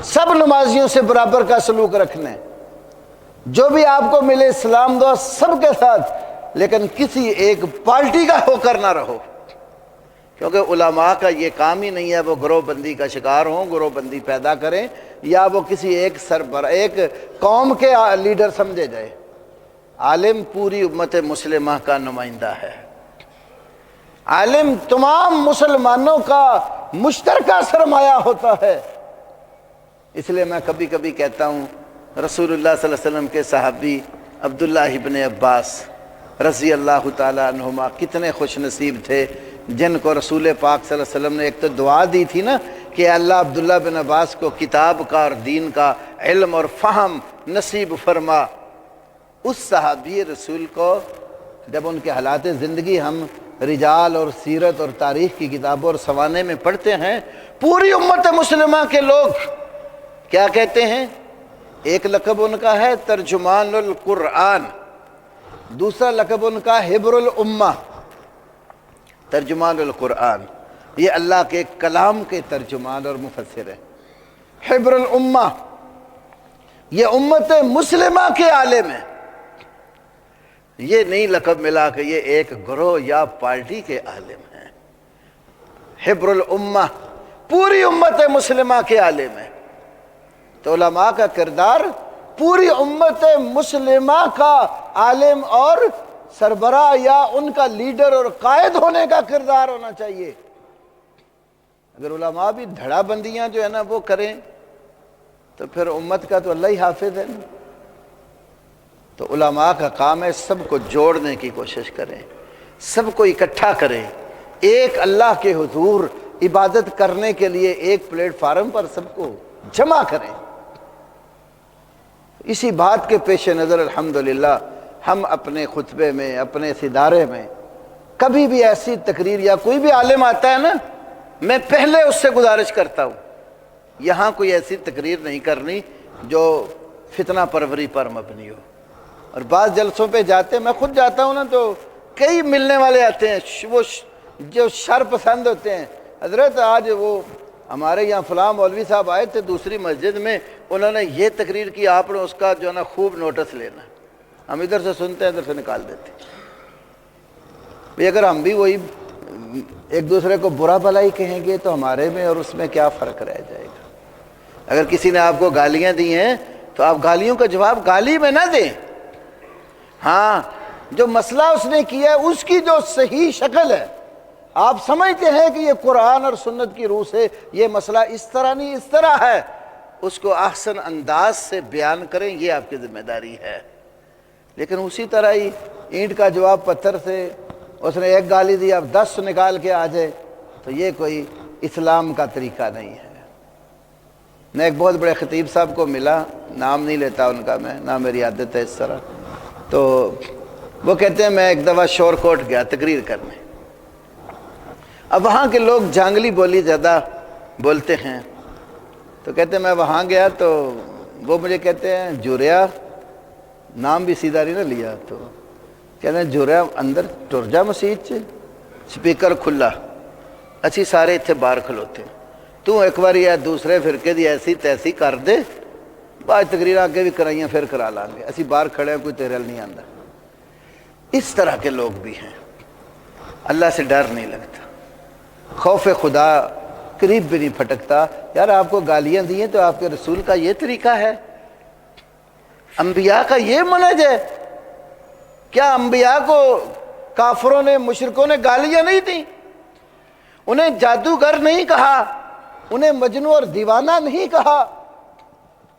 سب نمازیوں سے برابر کا سلوک رکھنا ہے، جو بھی آپ کو ملے اسلام دو سب کے ساتھ، لیکن کسی ایک پارٹی کا ہو کر نہ رہو، کیونکہ علماء کا یہ کام ہی نہیں ہے وہ گروہ بندی کا شکار ہوں، گروہ بندی پیدا کریں، یا وہ کسی ایک سربراہ ایک قوم کے لیڈر سمجھے جائے۔ عالم پوری امت مسلمہ کا نمائندہ ہے، عالم تمام مسلمانوں کا مشترکہ سرمایہ ہوتا ہے۔ اس لیے میں کبھی کبھی کہتا ہوں رسول اللہ صلی اللہ علیہ وسلم کے صحابی عبداللہ ابن عباس رضی اللہ تعالیٰ عنہما کتنے خوش نصیب تھے جن کو رسول پاک صلی اللہ علیہ وسلم نے ایک تو دعا دی تھی نا کہ اللہ عبداللہ بن عباس کو کتاب کا اور دین کا علم اور فہم نصیب فرما۔ اس صحابی رسول کو جب ان کے حالات زندگی ہم رجال اور سیرت اور تاریخ کی کتابوں اور سوانے میں پڑھتے ہیں، پوری امت مسلمہ کے لوگ کیا کہتے ہیں؟ ایک لقب ان کا ہے ترجمان القرآن، دوسرا لقب ان کا حبر الامہ، ترجمان القرآن، یہ اللہ کے کلام کے ترجمان اور مفسر ہیں۔ حبر الامہ، یہ امت مسلمہ کے عالم ہیں، یہ نہیں لقب ملا کہ یہ ایک گروہ یا پارٹی کے عالم ہیں۔ حبر الامہ پوری امت مسلمہ کے عالم ہیں۔ تو علماء کا کردار پوری امت مسلمہ کا عالم اور سربراہ یا ان کا لیڈر اور قائد ہونے کا کردار ہونا چاہیے۔ اگر علماء بھی دھڑا بندیاں جو ہے نا وہ کریں تو پھر امت کا تو اللہ ہی حافظ ہے نا۔ تو علماء کا کام ہے سب کو جوڑنے کی کوشش کریں، سب کو اکٹھا کریں، ایک اللہ کے حضور عبادت کرنے کے لیے ایک پلیٹ فارم پر سب کو جمع کریں۔ اسی بات کے پیش نظر الحمدللہ ہم اپنے خطبے میں، اپنے اس ادارے میں کبھی بھی ایسی تقریر یا کوئی بھی عالم آتا ہے نا، میں پہلے اس سے گزارش کرتا ہوں یہاں کوئی ایسی تقریر نہیں کرنی جو فتنہ پروری پر مبنی ہو۔ اور بعض جلسوں پہ جاتے، میں خود جاتا ہوں نا تو کئی ملنے والے آتے ہیں وہ جو شر پسند ہوتے ہیں، حضرت آج وہ ہمارے یہاں فلاں مولوی صاحب آئے تھے دوسری مسجد میں، انہوں نے یہ تقریر کی، آپ نے اس کا جو ہے نا خوب نوٹس لینا۔ ہم ادھر سے سنتے ہیں ادھر سے نکال دیتے ہیں۔ اگر ہم بھی وہی ایک دوسرے کو برا بھلائی کہیں گے تو ہمارے میں اور اس میں کیا فرق رہ جائے گا؟ اگر کسی نے آپ کو گالیاں دی ہیں تو آپ گالیوں کا جواب گالی میں نہ دیں، ہاں جو مسئلہ اس نے کیا ہے اس کی جو صحیح شکل ہے، آپ سمجھتے ہیں کہ یہ قرآن اور سنت کی روح سے یہ مسئلہ اس طرح نہیں اس طرح ہے، اس کو احسن انداز سے بیان کریں، یہ آپ کی ذمہ داری ہے۔ لیکن اسی طرح ہی اینٹ کا جواب پتھر سے، اس نے ایک گالی دی اب 10 نکال کے آ جائے، تو یہ کوئی اسلام کا طریقہ نہیں ہے۔ میں ایک بہت بڑے خطیب صاحب کو ملا، نام نہیں لیتا ان کا میں، نہ میری عادت ہے اس طرح، تو وہ کہتے ہیں میں ایک دفعہ شور کوٹ گیا تقریر کرنے۔ اب وہاں کے لوگ جانگلی بولی زیادہ بولتے ہیں، تو کہتے ہیں میں وہاں گیا تو وہ مجھے کہتے ہیں جوریا، نام بھی سیدھا نہیں نہ لیا، تو کہتے ہیں جوریا اندر ٹر جا مسیح سپیکر کھلا، اچھی سارے اتنے باہر کھلوتے ہیں، تو ایک بار یا دوسرے فرقے دی ایسی تیسی کر دے، بعض تقریر آگے بھی کرائیاں پھر کرا لیں گے، اسی باہر کھڑے ہیں کوئی تیرے حل نہیں آتا۔ اس طرح کے لوگ بھی ہیں، اللہ سے ڈر نہیں لگتا، خوف خدا قریب بھی نہیں پھٹکتا۔ یار آپ کو گالیاں دی ہیں تو آپ کے رسول کا یہ طریقہ ہے، انبیاء کا یہ منہج ہے؟ کیا انبیاء کو کافروں نے، مشرکوں نے گالیاں نہیں دیں؟ انہیں جادوگر نہیں کہا، انہیں مجنون اور دیوانہ نہیں کہا،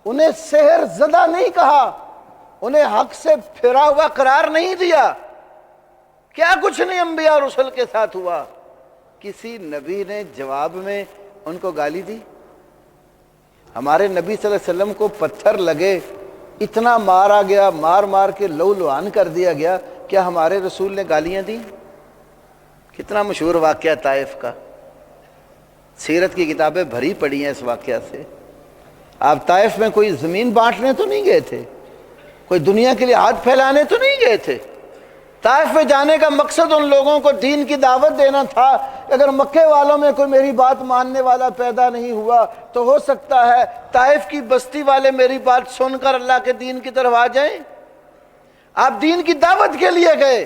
انہیں سحر زدہ نہیں کہا، انہیں حق سے پھرا ہوا قرار نہیں دیا؟ کیا کچھ نہیں انبیاء اور رسل کے ساتھ ہوا؟ کسی نبی نے جواب میں ان کو گالی دی؟ ہمارے نبی صلی اللہ علیہ وسلم کو پتھر لگے، اتنا مارا گیا، مار مار کے لہو لہان کر دیا گیا، کیا ہمارے رسول نے گالیاں دی؟ کتنا مشہور واقعہ طائف کا، سیرت کی کتابیں بھری پڑی ہیں اس واقعہ سے۔ آپ طائف میں کوئی زمین بانٹنے تو نہیں گئے تھے، کوئی دنیا کے لیے ہاتھ پھیلانے تو نہیں گئے تھے۔ طائف میں جانے کا مقصد ان لوگوں کو دین کی دعوت دینا تھا اگر مکے والوں میں کوئی میری بات ماننے والا پیدا نہیں ہوا تو ہو سکتا ہے طائف کی بستی والے میری بات سن کر اللہ کے دین کی طرف آ جائیں۔ آپ دین کی دعوت کے لیے گئے،